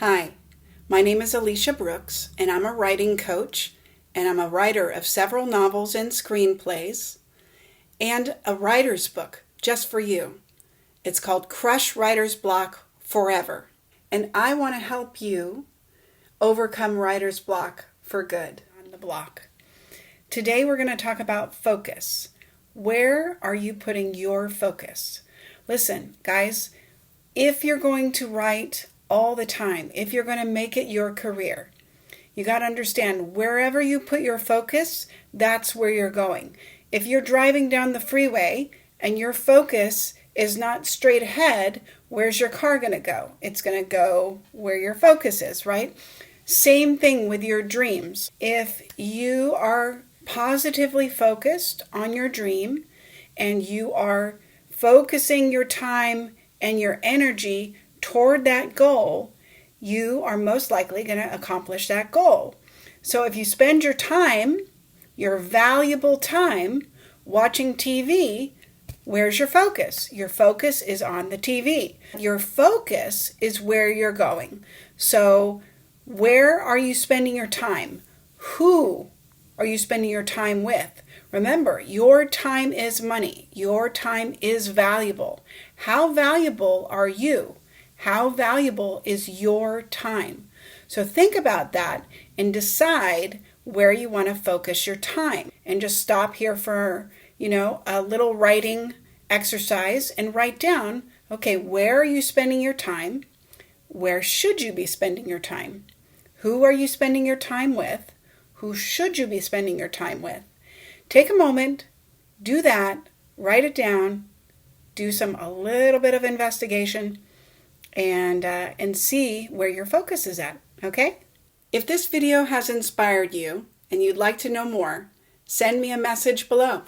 Hi, my name is Aleisha Brooks, and I'm a writing coach, and I'm a writer of several novels and screenplays, and a writer's book just for you. It's called Crush Writer's Block Forever, and I want to help you overcome writer's block for good on the block. Today we're going to talk about focus. Where are you putting your focus? Listen, guys, if you're going to write all the time, if you're going to make it your career, you got to understand wherever you put your focus, that's where you're going. If you're driving down the freeway and your focus is not straight ahead, where's your car going to go? It's going to go where your focus is, right? Same thing with your dreams. If you are positively focused on your dream and you are focusing your time and your energy toward that goal, you are most likely going to accomplish that goal. So if you spend your time, your valuable time, watching TV, where's your focus? Your focus is on the TV. Your focus is where you're going. So where are you spending your time? Who are you spending your time with? Remember, your time is money. Your time is valuable. How valuable are you? How valuable is your time? So think about that and decide where you want to focus your time. And just stop here for, a little writing exercise and write down, okay, where are you spending your time? Where should you be spending your time? Who are you spending your time with? Who should you be spending your time with? Take a moment, do that, write it down, do a little bit of investigation, and see where your focus is at, okay? If this video has inspired you and you'd like to know more, send me a message below.